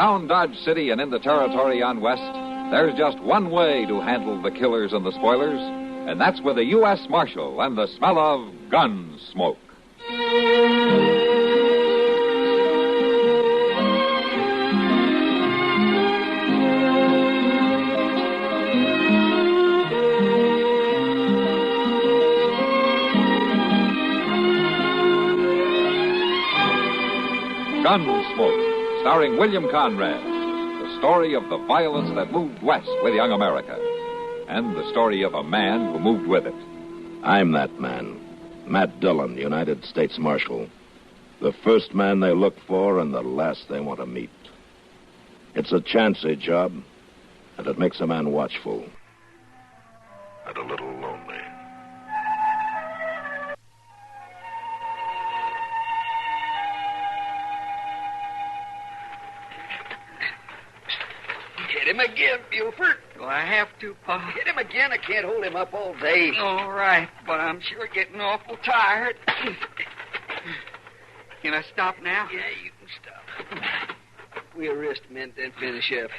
Around Dodge City and in the territory on West, there's just one way to handle the killers and the spoilers, and that's with a U.S. Marshal and the smell of Gunsmoke. Gunsmoke, starring William Conrad. The story of the violence that moved west with young America. And the story of a man who moved with it. I'm that man. Matt Dillon, United States Marshal. The first man they look for and the last they want to meet. It's a chancy job, and it makes a man watchful. And a little lonely. Hit him again, Buford. Do I have to, Pa? Hit him again. I can't hold him up all day. All right, but I'm sure getting awful tired. Can I stop now? Yeah, you can stop. We arrest men, then finish up.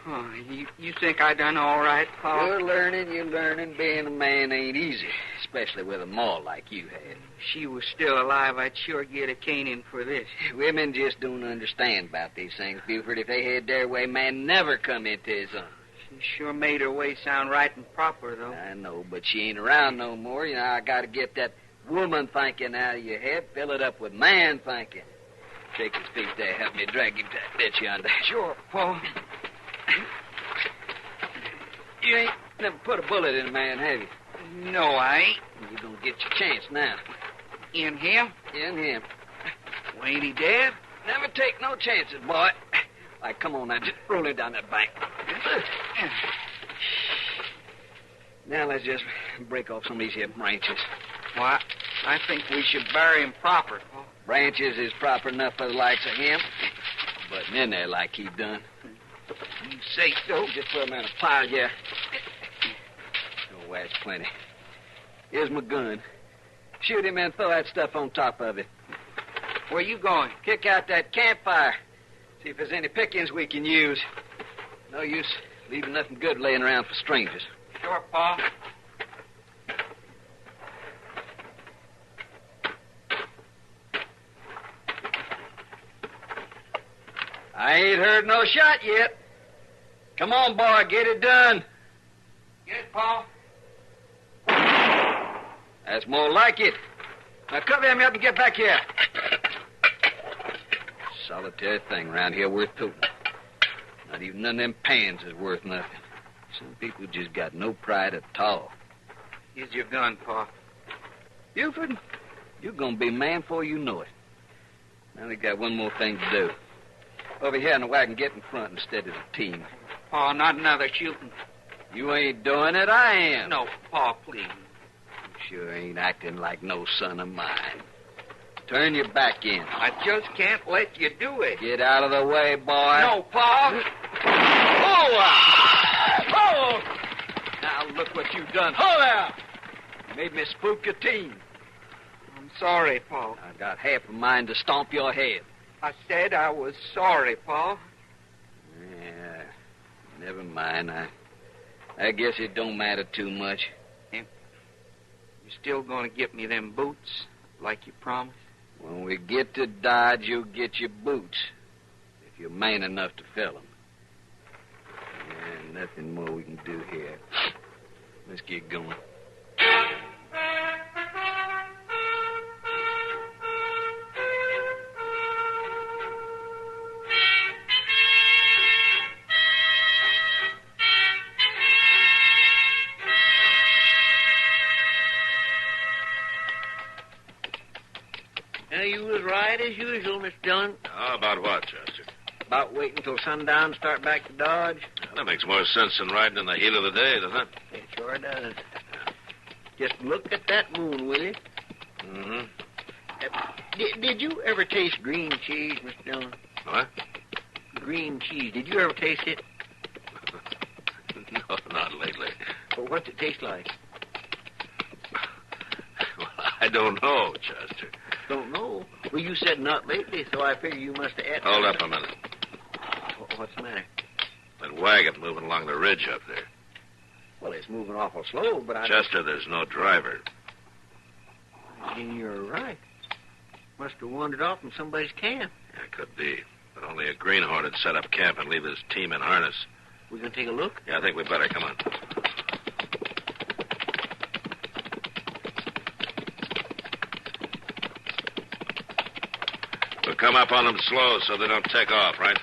Oh, you think I done all right, Pa? You're learning. Being a man ain't easy, especially with a maw like you had. If she was still alive, I'd sure get a caning for this. Women just don't understand about these things, Buford. If they had their way, man never come into his own. She sure made her way sound right and proper, though. I know, but she ain't around no more. You know, I got to get that woman thinking out of your head, fill it up with man thinking. Shake his feet there, help me drag him to that ditch yonder. Sure, Pa. You ain't never put a bullet in a man, have you? No, I ain't. You're going to get your chance now. In him? In him. Well, ain't he dead? Never take no chances, boy. All right, come on now, just roll him down that bank. Now let's just break off some of these here branches. What? I think we should bury him proper, Pa. Branches is proper enough for the likes of him. Butting in there like he done. You say so. Just put him in a pile here. Oh, that's plenty. Here's my gun. Shoot him and throw that stuff on top of it. Where you going? Kick out that campfire. See if there's any pickings we can use. No use leaving nothing good laying around for strangers. Sure, Pa. I ain't heard no shot yet. Come on, boy, get it done. Get it, Pa. That's more like it. Now cover him up and get back here. Solitary thing around here worth toting. Not even none of them pans is worth nothing. Some people just got no pride at all. Here's your gun, Pa. Buford, you're going to be a man before you know it. Now we got one more thing to do. Over here in the wagon, get in front instead of the team. Pa, not another shooting. You ain't doing it, I am. No, Pa, please. You sure ain't acting like no son of mine. Turn your back in. I just can't let you do it. Get out of the way, boy. No, Pa. Oh! Now look what you've done. Hold out! You made me spook your team. I'm sorry, Pa. I got half a mind to stomp your head. I said I was sorry, Pa. Yeah, never mind. I guess it don't matter too much. You still gonna get me them boots, like you promised? When we get to Dodge, you'll get your boots, if you're man enough to fill them. Yeah, nothing more we can do here. Let's get going. You was right as usual, Mr. Dillon. About what, Chester? About waiting till sundown, start back to Dodge. That makes more sense than riding in the heat of the day, doesn't it? It sure does. Just look at that moon, will you? Mm-hmm. Did you ever taste green cheese, Mr. Dillon? What? Green cheese. Did you ever taste it? No, not lately. Well, what's it taste like? Well, I don't know, Chester. Don't know. Well, you said not lately, so I figure you must have... Hold up a minute. what's the matter? That wagon moving along the ridge up there. Well, it's moving awful slow, but Chester, there's no driver. You're right. Must have wandered off from somebody's camp. Yeah, could be. But only a greenhorn would set up camp and leave his team in harness. We gonna take a look? Yeah, I think we better. Come on. We'll come up on them slow so they don't take off, right?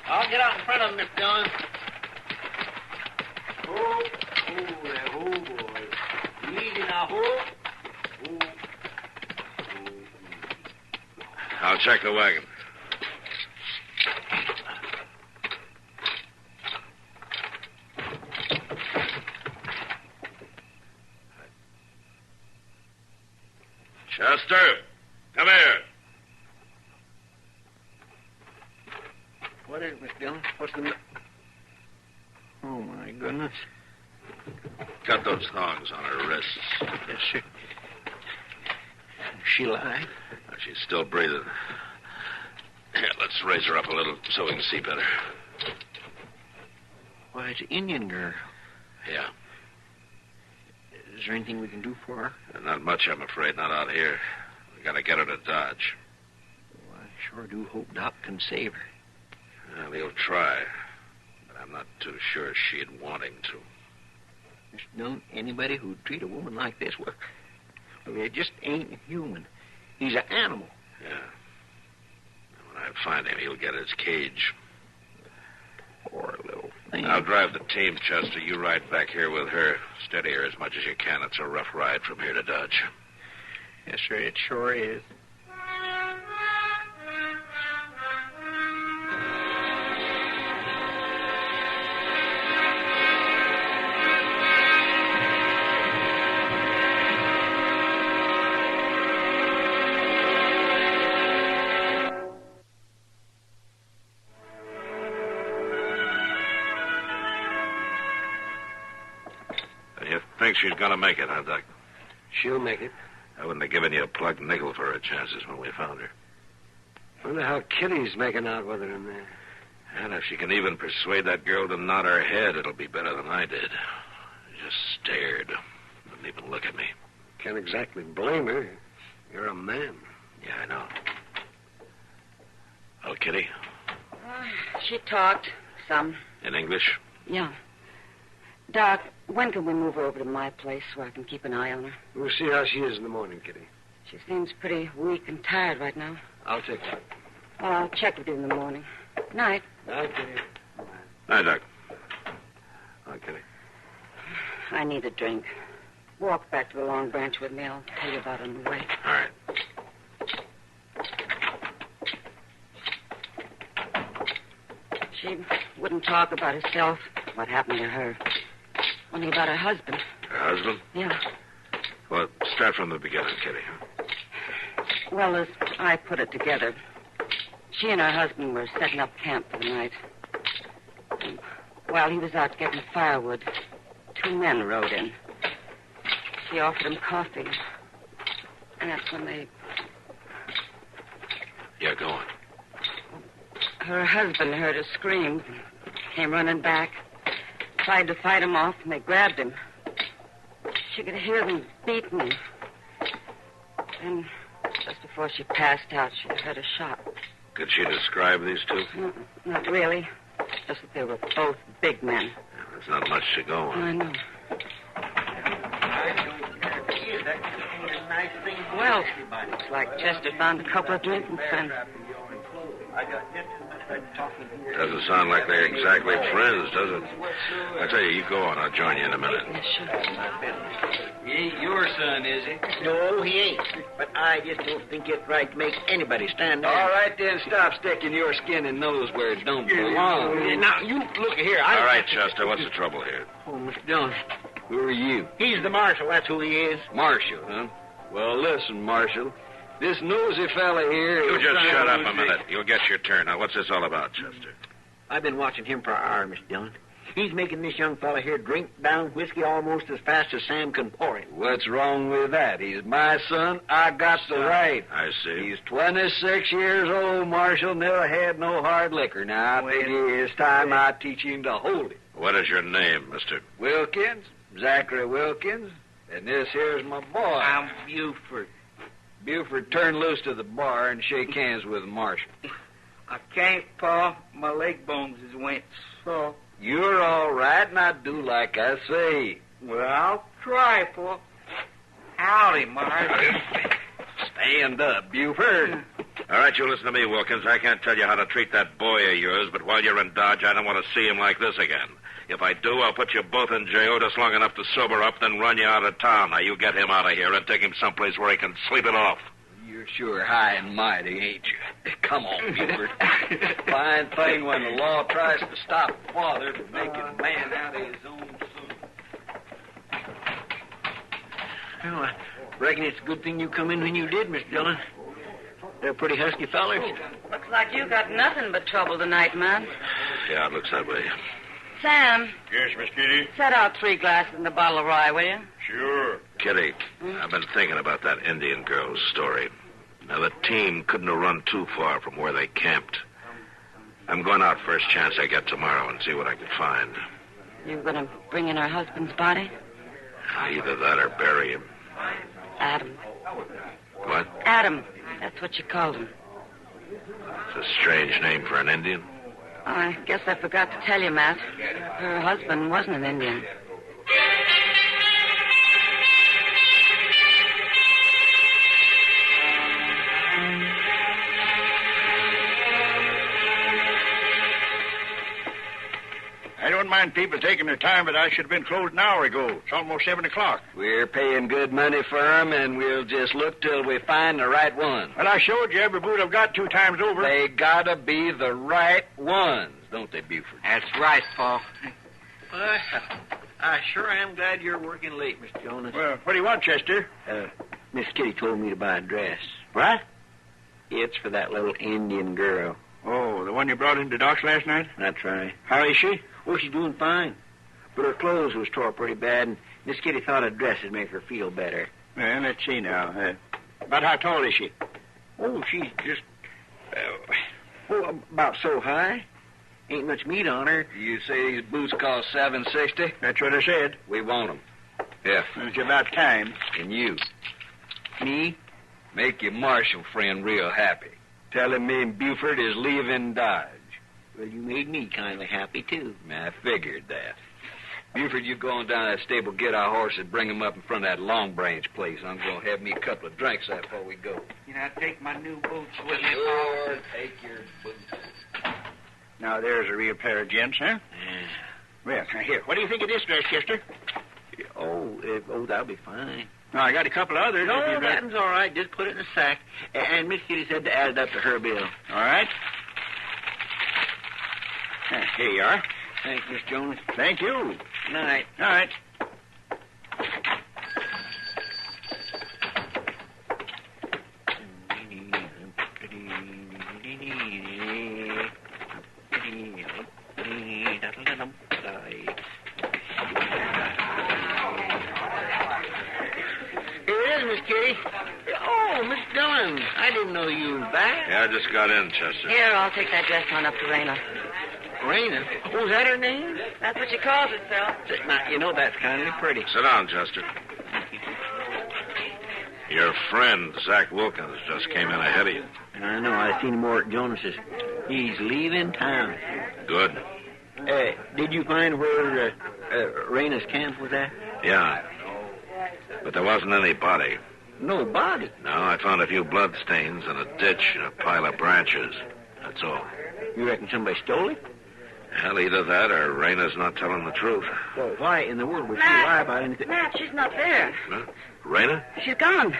I'll get out in front of them, Miss Dillon. Oh, boy. Easy now, I'll check the wagon. Chester, come here. What is it, Miss Dillon? What's the... Oh, my goodness. Cut those thongs on her wrists. Yes, sir. Is she alive? She's still breathing. Here, let's raise her up a little so we can see better. Why, it's an Indian girl. Yeah. Is there anything we can do for her? Not much, I'm afraid. Not out here. We gotta get her to Dodge. Well, I sure do hope Doc can save her. Well, he'll try. But I'm not too sure she'd want him to. Mr. Dillon, anybody who'd treat a woman like this, well, it just ain't human. He's an animal. Yeah. When I find him, he'll get his cage. Poor little thing. I'll drive the team, Chester. You ride back here with her. Steady her as much as you can. It's a rough ride from here to Dodge. Yes, sir, it sure is. You think she's gonna make it, huh, Doc? She'll make it. I wouldn't have given you a plugged nickel for her chances when we found her. Wonder how Kitty's making out with her in there. And if she can even persuade that girl to nod her head, it'll be better than I did. Just stared. Didn't even look at me. Can't exactly blame her. You're a man. Yeah, I know. Oh, Kitty? She talked some. In English? Yeah. Doc, when can we move her over to my place so I can keep an eye on her? We'll see how she is in the morning, Kitty. She seems pretty weak and tired right now. I'll take her. Well, I'll check with you in the morning. Night. Night, Kitty. Hi, Doc. Oh, Kitty. I need a drink. Walk back to the Long Branch with me. I'll tell you about it on the way. All right. She wouldn't talk about herself, what happened to her. Only about her husband. Her husband? Yeah. Well, start from the beginning, Kitty. Well, as I put it together, she and her husband were setting up camp for the night. And while he was out getting firewood, two men rode in. She offered him coffee. And that's when they... Yeah, go on. Her husband heard her screams and came running back. Tried to fight him off, and they grabbed him. She could hear them beating him. Then, just before she passed out, she heard a shot. Could she describe these two? No, not really. Just that they were both big men. Yeah, there's not much to go on. I know. Well, looks like Chester found a couple of drinking friends. Doesn't sound like they're exactly friends, does it? I tell you, you go on. I'll join you in a minute. Yeah, sure. He ain't your son, is he? No, he ain't. But I just don't think it's right to make anybody stand there. All right, then, stop sticking your skin and nose where it don't belong. Now, you look here. All right, Chester, what's the trouble here? Oh, Mr. Dillon. Who are you? He's the marshal, that's who he is. Marshal, huh? Well, listen, Marshal. This nosy fella here... You is just trying shut to up a lose minute. You'll get your turn. Now, what's this all about, Chester? I've been watching him for an hour, Mr. Dillon. He's making this young fella here drink down whiskey almost as fast as Sam can pour it. What's wrong with that? He's my son. I got the right. I see. He's 26 years old, Marshal. Never had no hard liquor. Now, I think it's time I teach him to hold it. What is your name, mister? Wilkins, Zachary Wilkins, and this here's my boy. I'm Buford. Buford, turn loose to the bar and shake hands with the Marshal. I can't, Pa. My leg bones is went so. You're all right, now do like I say. Well, I'll try, Pa. Howdy, Marshal. Stand up, Buford. All right, you listen to me, Wilkins. I can't tell you how to treat that boy of yours, but while you're in Dodge, I don't want to see him like this again. If I do, I'll put you both in jail just long enough to sober up, then run you out of town. Now, you get him out of here and take him someplace where he can sleep it off. You're sure high and mighty, ain't you? Come on, Buford. Fine thing when the law tries to stop a father from making a man out of his own son. Well, I reckon it's a good thing you come in when you did, Miss Dillon. They're pretty husky fellers. Looks like you got nothing but trouble tonight, man. Yeah, it looks that way. Sam, Yes, Miss Kitty? set out 3 glasses and a bottle of rye, will you? Sure. Kitty, I've been thinking about that Indian girl's story. Now, the team couldn't have run too far from where they camped. I'm going out first chance I get tomorrow and see what I can find. You gonna bring in her husband's body? Either that or bury him. Adam. What? Adam. That's what you called him. It's a strange name for an Indian. I guess I forgot to tell you, Matt. Her husband wasn't an Indian. I don't mind people taking their time, but I should have been closed an hour ago. It's almost 7 o'clock. We're paying good money for 'em, and we'll just look till we find the right one. Well, I showed you every boot I've got 2 times over. They gotta be the right ones, don't they, Buford? That's right, Pa. Well, I sure am glad you're working late, Miss Jonas. Well, what do you want, Chester? Miss Kitty told me to buy a dress. What? It's for that little Indian girl. Oh, the one you brought into Doc's last night? That's right. How is she? Oh, she's doing fine. But her clothes was tore pretty bad, and Miss Kitty thought a dress would make her feel better. Well, let's see now. About how tall is she? Oh, she's just... about so high. Ain't much meat on her. You say these boots cost $7.60? That's what I said. We want 'em. Yeah. It's about time. And you, Me? make your Marshal friend real happy. Tell him me and Buford is leaving Dodge. Well, you made me kind of happy, too. I figured that. Buford, you go on down to that stable, get our horses, bring 'em up in front of that Long Branch place. I'm going to have me a couple of drinks there before we go. Can I take my new boots with me, Sure, Pa? take your boots. Now, there's a real pair of gents, huh? Yeah. Well, here, what do you think of this dress, Chester? Oh, that'll be fine. Now, I got a couple of others. if No, you'd like- that's all right. Just put it in a sack. And Miss Kitty said to add it up to her bill. All right. Here you are. Thanks, Miss Jonas. Thank you. Night. All right. Here it is, Miss Kitty. Oh, Miss Dillon. I didn't know you was back. Yeah, I just got in, Chester. Here, I'll take that dress on up to Raina. Raina. Oh, is that her name? That's what she calls herself. Now, you know that's kind of pretty. Sit down, Chester. Your friend, Zach Wilkins, just came in ahead of you. I know. I seen him over at Jonas's. He's leaving town. Good. Did you find where Raina's camp was at? Yeah. But there wasn't any body. No body. No, I found a few blood stains in a ditch and a pile of branches. That's all. You reckon somebody stole it? Hell, either that or Raina's not telling the truth. Well, why in the world would she lie about anything? Matt, she's not there. Huh? Raina? She's gone.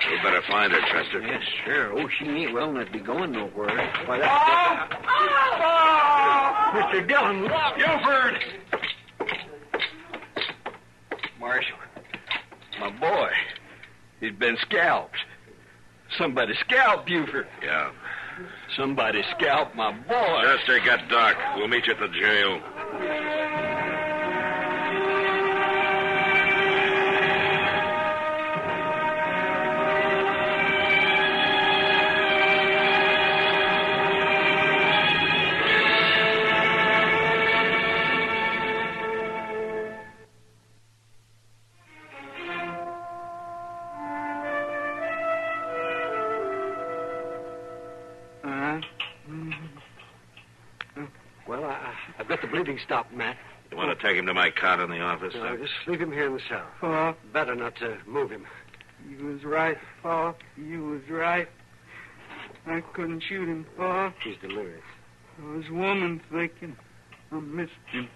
We better find her, Chester. Yes, sure. Oh, she ain't well enough to be going nowhere. Why, that's... Mr. Dillon, look! Buford! Marshal, my boy, he's been scalped. Somebody scalped Buford. Yeah. Somebody scalped my boy. Chester, get Doc. We'll meet you at the jail. Let the bleeding stop, Matt. You want to take him to my cot in the office? No, just leave him here in the cell. Pa, Better not to move him. you was right, Pa. You was right. I couldn't shoot him, Pa. He's delirious. I was woman thinking. I missed him.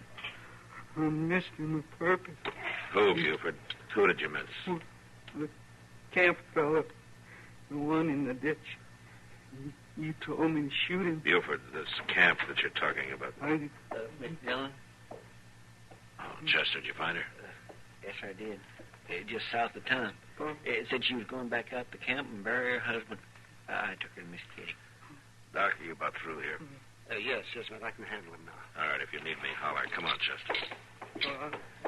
I missed him on purpose. Who, Buford? Who did you miss? The camp fella. The one in the ditch. You told me to shoot him. Buford, this camp that you're talking about. Miss Dillon? Oh, Chester, did you find her? Yes, I did. Just south of town. It said she was going back out to camp and bury her husband. I took her to Miss Kitty. Doc, are you about through here? Yes, Matt. I can handle him now. All right, if you need me, holler. Come on, Chester.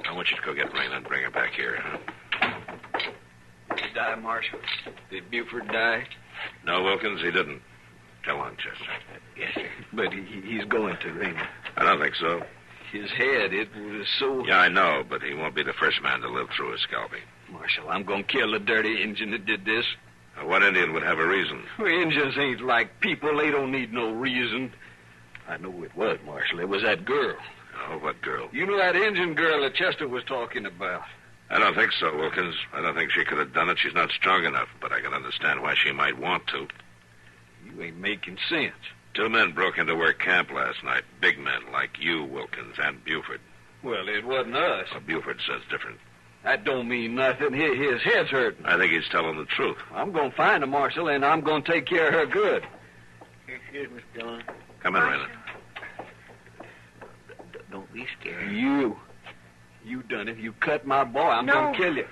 I want you to go get Raina and bring her back here. Did he die, Marshal? Did Buford die? No, Wilkins, he didn't. Come on, Chester. Yes, sir. But he's going to, Raina. I don't think so. His head, it was so... Yeah, I know, but he won't be the first man to live through a scalping. Marshal, I'm going to kill the dirty Indian that did this. What Indian would have a reason? Well, Indians ain't like people. They don't need no reason. I know it was, Marshal. It was that girl. Oh, what girl? You know that Indian girl that Chester was talking about. I don't think so, Wilkins. I don't think she could have done it. She's not strong enough, but I can understand why she might want to. You ain't making sense. 2 men broke into her camp last night. Big men like you, Wilkins, and Buford. Well, it wasn't us. Well, Buford says different. That don't mean nothing. His head's hurting. I think he's telling the truth. I'm going to find her, Marshal, and I'm going to take care of her good. Here's Miss Dillon. Come in, Raina. Don't be scared. You done it. You cut my boy. I'm going to kill you.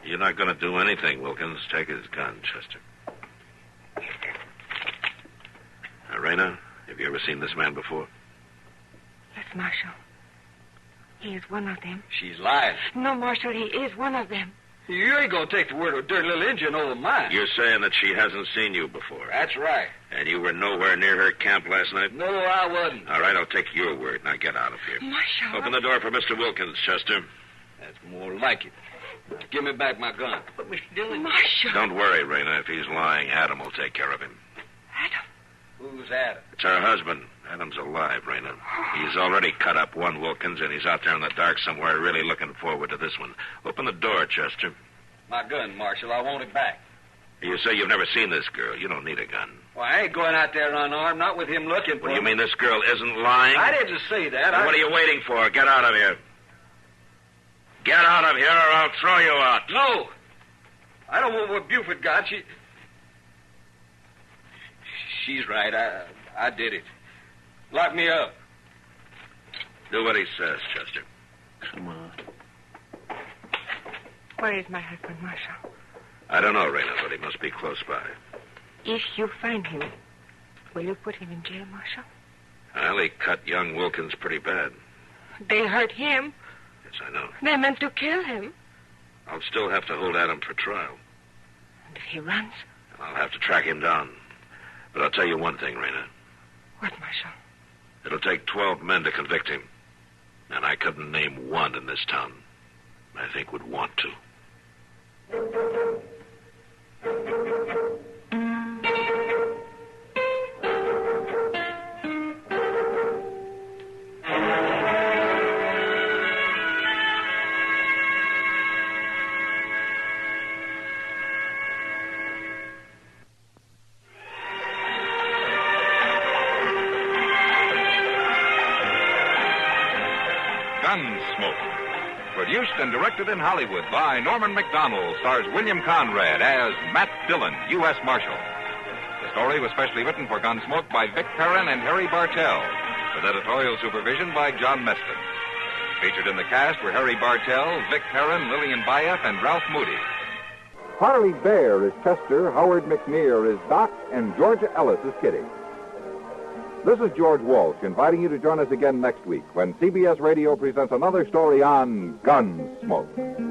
You're not going to do anything, Wilkins. Take his gun, Chester. Now, Raina, have you ever seen this man before? Yes, Marshal. He is one of them. She's lying. No, Marshal, he is one of them. You ain't going to take the word of a dirty little Indian over mine. You're saying that she hasn't seen you before. That's right. And you were nowhere near her camp last night? No, I wasn't. All right, I'll take your word. Now get out of here. Marshal. Open the door for Mr. Wilkins, Chester. That's more like it. Now, give me back my gun. But, Mr. Dillon... Marshal. Don't worry, Raina. If he's lying, Adam will take care of him. Adam. Who's Adam? It's her husband. Adam's alive, Raina. He's already cut up one Wilkins, and he's out there in the dark somewhere really looking forward to this one. Open the door, Chester. My gun, Marshal. I want it back. You say you've never seen this girl. You don't need a gun. Well, I ain't going out there unarmed, not with him looking for Well, you me. mean this girl isn't lying? I didn't say that. Well, what are you waiting for? Get out of here. Get out of here, or I'll throw you out. No. I don't want what Buford got. She's right. I did it. Lock me up. Do what he says, Chester. Come on. Where is my husband, Marshal? I don't know, Raina, but he must be close by. If you find him, will you put him in jail, Marshal? Well, he cut young Wilkins pretty bad. They hurt him. Yes, I know. They meant to kill him. I'll still have to hold Adam for trial. And if he runs? I'll have to track him down. But I'll tell you one thing, Raina. What, Marshal? It'll take 12 men to convict him. And I couldn't name one in this town I think would want to. Gunsmoke. Produced and directed in Hollywood by Norman Macdonald, stars William Conrad as Matt Dillon, U.S. Marshal. The story was specially written for Gunsmoke by Vic Perrin and Harry Bartell, with editorial supervision by John Meston. Featured in the cast were Harry Bartell, Vic Perrin, Lillian Bayef, and Ralph Moody. Harley Bear is Chester, Howard McNear is Doc, and Georgia Ellis is Kitty. This is George Walsh inviting you to join us again next week when CBS Radio presents another story on Gunsmoke.